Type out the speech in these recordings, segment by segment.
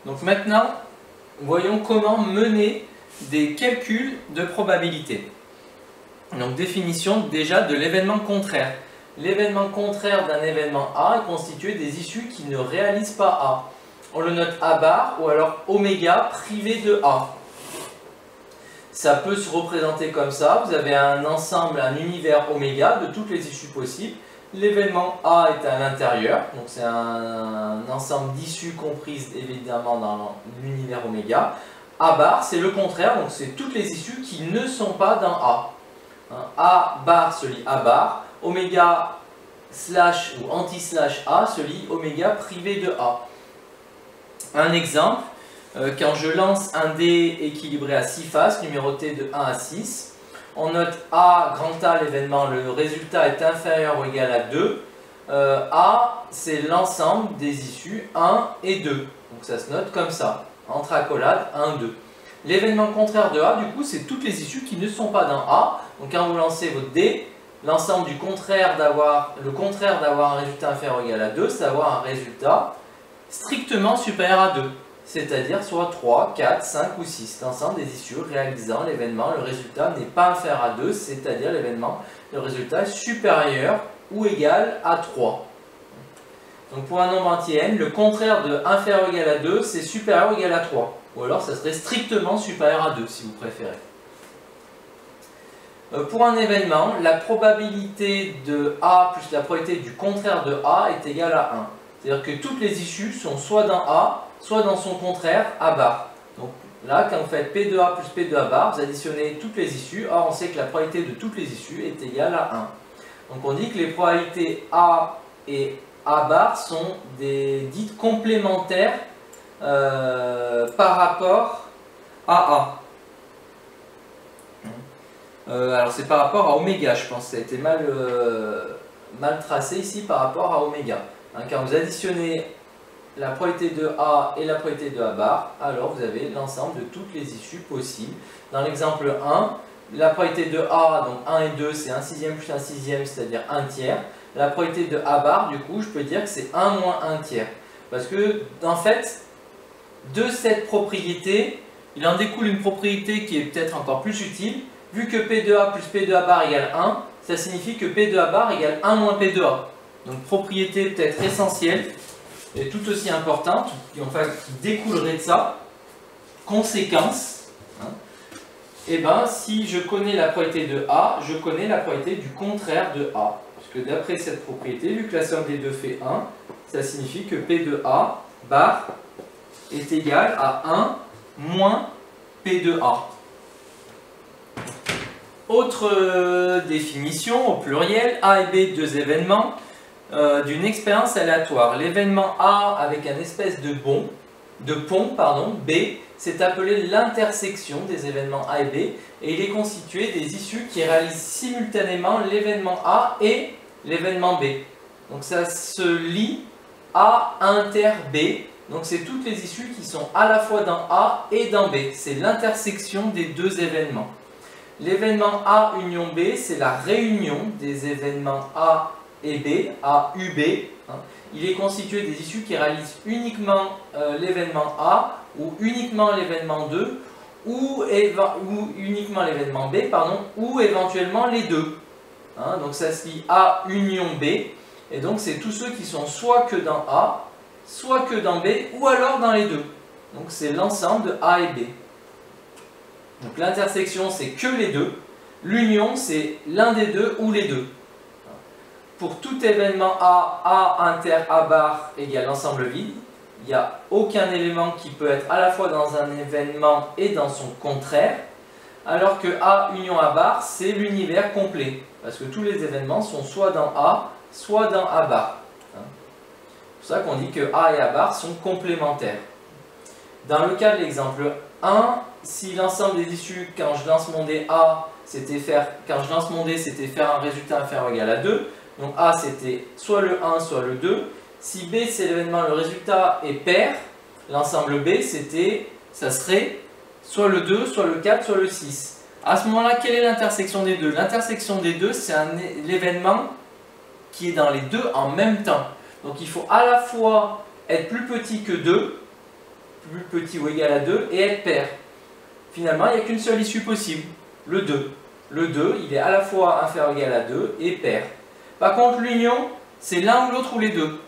Donc maintenant, voyons comment mener des calculs de probabilité. Donc définition déjà de l'événement contraire. L'événement contraire d'un événement A est constitué des issues qui ne réalisent pas A. On le note A bar ou alors oméga privé de A. Ça peut se représenter comme ça. Vous avez un ensemble, un univers oméga de toutes les issues possibles. L'événement A est à l'intérieur, donc c'est un ensemble d'issues comprises évidemment dans l'univers oméga. A bar, c'est le contraire, donc c'est toutes les issues qui ne sont pas dans A. A bar se lit A bar, oméga slash ou anti-slash A se lit oméga privé de A. Un exemple, quand je lance un dé équilibré à 6 faces, numéroté de 1 à 6, on note A, grand A, l'événement, le résultat est inférieur ou égal à 2. A, c'est l'ensemble des issues 1 et 2. Donc ça se note comme ça, entre accolades 1, 2. L'événement contraire de A, du coup, c'est toutes les issues qui ne sont pas dans A. Donc quand vous lancez votre dé, l'ensemble du contraire d'avoir un résultat inférieur ou égal à 2, c'est d'avoir un résultat strictement supérieur à 2. C'est-à-dire soit 3, 4, 5 ou 6. L'ensemble des issues réalisant l'événement, le résultat n'est pas inférieur à 2, c'est-à-dire l'événement, le résultat est supérieur ou égal à 3. Donc pour un nombre entier n, le contraire de inférieur ou égal à 2, c'est supérieur ou égal à 3. Ou alors ça serait strictement supérieur à 2 si vous préférez. Pour un événement, la probabilité de A plus la probabilité du contraire de A est égale à 1. C'est-à-dire que toutes les issues sont soit dans A, soit dans son contraire, A bar. Donc là, quand vous faites P de A plus P de A bar, vous additionnez toutes les issues. Or, on sait que la probabilité de toutes les issues est égale à 1. Donc on dit que les probabilités A et A bar sont dites complémentaires par rapport à A. Alors c'est par rapport à oméga, je pense. Ça a été mal tracé ici par rapport à oméga. Quand vous additionnez la probabilité de A et la probabilité de A bar, alors vous avez l'ensemble de toutes les issues possibles. Dans l'exemple 1, la probabilité de A, donc 1 et 2, c'est 1 sixième plus 1 sixième, c'est-à-dire 1 tiers. La probabilité de A bar, du coup, je peux dire que c'est 1 moins 1 tiers. Parce que, en fait, de cette propriété, il en découle une propriété qui est peut-être encore plus utile. Vu que P de A plus P de A bar égale 1, ça signifie que P de A bar égale 1 moins P de A. Donc propriété peut-être essentielle et tout aussi importante, qui découlerait de ça. Conséquence, et ben si je connais la probabilité de A, je connais la probabilité du contraire de A. Parce que d'après cette propriété, vu que la somme des deux fait 1, ça signifie que P de A bar est égal à 1 moins P de A. Autre définition au pluriel, A et B, deux événements d'une expérience aléatoire. L'événement A avec un espèce de pont, B, c'est appelé l'intersection des événements A et B, et il est constitué des issues qui réalisent simultanément l'événement A et l'événement B. Donc ça se lit A inter B, donc c'est toutes les issues qui sont à la fois dans A et dans B. C'est l'intersection des deux événements. L'événement A union B, c'est la réunion des événements A et B, A, U, B. Il est constitué des issues qui réalisent uniquement l'événement A, ou uniquement l'événement 2, ou uniquement l'événement B, ou éventuellement les deux. Donc ça se lit A union B, et donc c'est tous ceux qui sont soit que dans A, soit que dans B, ou alors dans les deux. Donc c'est l'ensemble de A et B. Donc l'intersection, c'est que les deux. L'union, c'est l'un des deux ou les deux. Pour tout événement A inter A bar égale l'ensemble vide, il n'y a aucun élément qui peut être à la fois dans un événement et dans son contraire, alors que A union A bar, c'est l'univers complet, parce que tous les événements sont soit dans A, soit dans A bar. C'est pour ça qu'on dit que A et A bar sont complémentaires. Dans le cas de l'exemple 1, si l'ensemble des issues, quand je lance mon dé A, c'était faire un résultat inférieur ou égal à 2, donc A c'était soit le 1, soit le 2. Si B c'est l'événement, le résultat est pair, l'ensemble B ça serait soit le 2, soit le 4, soit le 6. À ce moment-là, quelle est l'intersection des deux? L'intersection des deux, c'est l'événement qui est dans les deux en même temps. Donc il faut à la fois être plus petit que 2 plus petit ou égal à 2 et être pair. Finalement, il n'y a qu'une seule issue possible, le 2. Le 2, il est à la fois inférieur ou égal à 2 et pair. Par contre, l'union, c'est l'un ou l'autre ou les deux.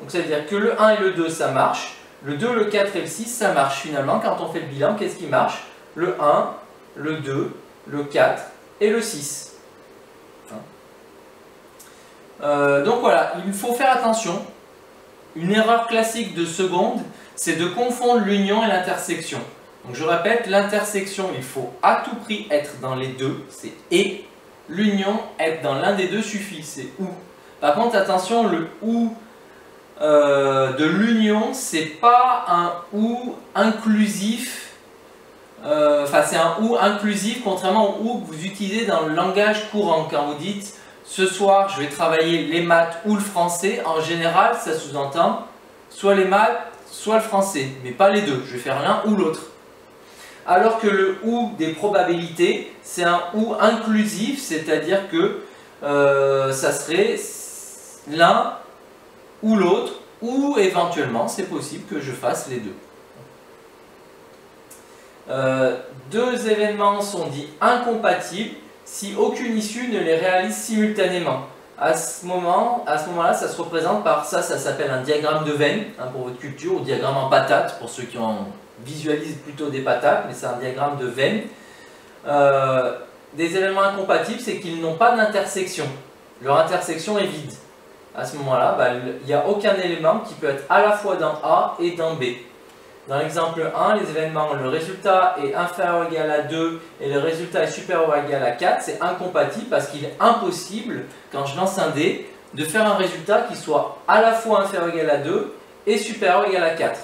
Donc ça veut dire que le 1 et le 2, ça marche. Le 2, le 4 et le 6, ça marche. Finalement, quand on fait le bilan, qu'est-ce qui marche? Le 1, le 2, le 4 et le 6. Donc voilà, il faut faire attention. Une erreur classique de seconde, c'est de confondre l'union et l'intersection. Donc je répète, l'intersection, il faut à tout prix être dans les deux, c'est et. L'union, être dans l'un des deux suffit, c'est ou. Par contre, attention, le ou de l'union, c'est pas un ou inclusif. Enfin, c'est un ou inclusif, contrairement au ou que vous utilisez dans le langage courant. Quand vous dites ce soir, je vais travailler les maths ou le français, en général, ça sous-entend soit les maths, soit le français, mais pas les deux. Je vais faire l'un ou l'autre. Alors que le ou des probabilités, c'est un ou inclusif, c'est-à-dire que ça serait l'un ou l'autre, ou éventuellement, c'est possible que je fasse les deux. Deux événements sont dits incompatibles si aucune issue ne les réalise simultanément. À ce moment-là, ça se représente par ça s'appelle un diagramme de Venn, hein, pour votre culture, ou diagramme en patate, pour ceux qui visualisent plutôt des patates, mais c'est un diagramme de Venn. Des événements incompatibles, c'est qu'ils n'ont pas d'intersection. Leur intersection est vide. À ce moment-là, il n'y a aucun élément qui peut être à la fois dans A et dans B. Dans l'exemple 1, les événements, le résultat est inférieur ou égal à 2 et le résultat est supérieur ou égal à 4, c'est incompatible parce qu'il est impossible, quand je lance un dé, de faire un résultat qui soit à la fois inférieur ou égal à 2 et supérieur ou égal à 4.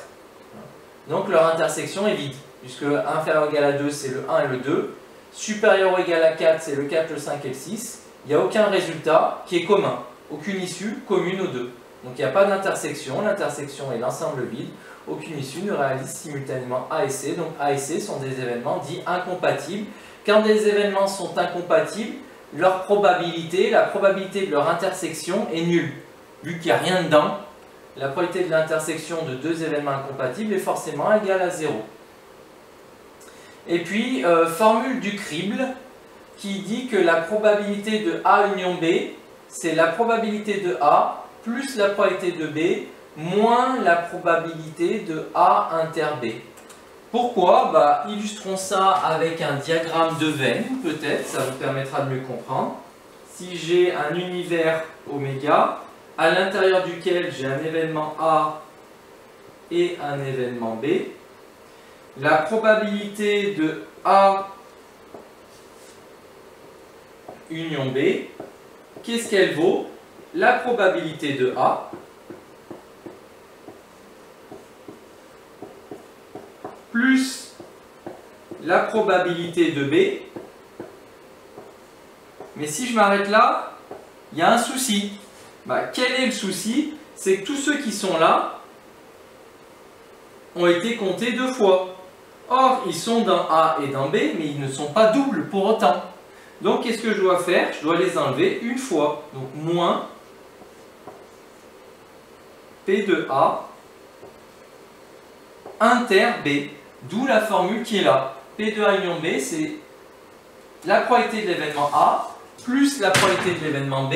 Donc leur intersection est vide, puisque inférieur ou égal à 2 c'est le 1 et le 2, supérieur ou égal à 4 c'est le 4, le 5 et le 6. Il n'y a aucun résultat qui est commun, aucune issue commune aux deux. Donc il n'y a pas d'intersection, l'intersection est l'ensemble vide. Aucune issue ne réalise simultanément A et C. Donc A et C sont des événements dits incompatibles. Quand des événements sont incompatibles, leur probabilité, la probabilité de leur intersection est nulle. Vu qu'il n'y a rien dedans, la probabilité de l'intersection de deux événements incompatibles est forcément égale à 0. Et puis, formule du crible qui dit que la probabilité de A union B, c'est la probabilité de A plus la probabilité de B moins la probabilité de A inter B. Pourquoi? Illustrons ça avec un diagramme de Venn, peut-être, ça vous permettra de mieux comprendre. Si j'ai un univers oméga, à l'intérieur duquel j'ai un événement A et un événement B, la probabilité de A union B, qu'est-ce qu'elle vaut? La probabilité de A plus la probabilité de B. Mais si je m'arrête là, il y a un souci. Quel est le souci? C'est que tous ceux qui sont là ont été comptés deux fois. Or, ils sont dans A et dans B, mais ils ne sont pas doubles pour autant. Donc, qu'est-ce que je dois faire? Je dois les enlever une fois. Donc, moins P de A inter B. D'où la formule qui est là. P de A union B, c'est la probabilité de l'événement A plus la probabilité de l'événement B,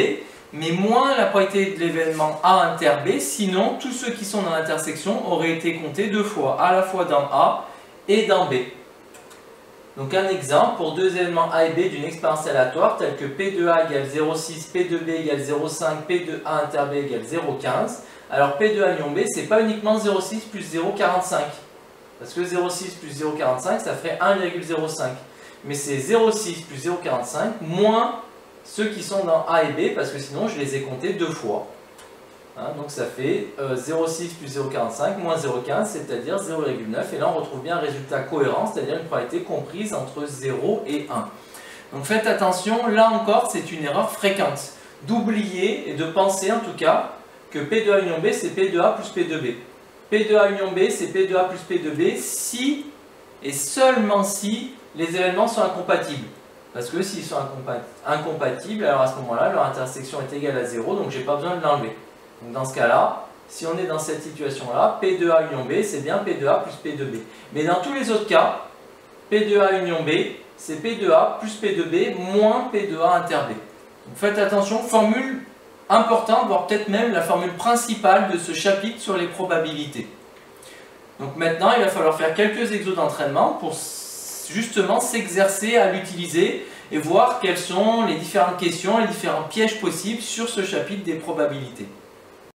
mais moins la probabilité de l'événement A inter B, sinon tous ceux qui sont dans l'intersection auraient été comptés deux fois, à la fois dans A et dans B. Donc un exemple pour deux événements A et B d'une expérience aléatoire tels que P de A égale 0,6, P de B égale 0,5, P de A inter B égale 0,15. Alors P de A union B, c'est pas uniquement 0,6 plus 0,45. Parce que 0,6 plus 0,45, ça ferait 1,05. Mais c'est 0,6 plus 0,45 moins ceux qui sont dans A et B, parce que sinon je les ai comptés deux fois. Donc ça fait 0,6 plus 0,45 moins 0,15, c'est-à-dire 0,9. Et là on retrouve bien un résultat cohérent, c'est-à-dire une probabilité comprise entre 0 et 1. Donc faites attention, là encore c'est une erreur fréquente. D'oublier et de penser en tout cas que P de A union B c'est P de A plus P de B. P de A union B, c'est P de A plus P de B si et seulement si les événements sont incompatibles. Parce que s'ils sont incompatibles, alors à ce moment-là, leur intersection est égale à 0, donc je n'ai pas besoin de l'enlever. Donc dans ce cas-là, si on est dans cette situation-là, P de A union B, c'est bien P de A plus P de B. Mais dans tous les autres cas, P de A union B, c'est P de A plus P de B moins P de A inter B. Donc faites attention, formule importante, voire peut-être même la formule principale de ce chapitre sur les probabilités. Donc maintenant, il va falloir faire quelques exos d'entraînement pour justement s'exercer à l'utiliser et voir quelles sont les différentes questions, les différents pièges possibles sur ce chapitre des probabilités.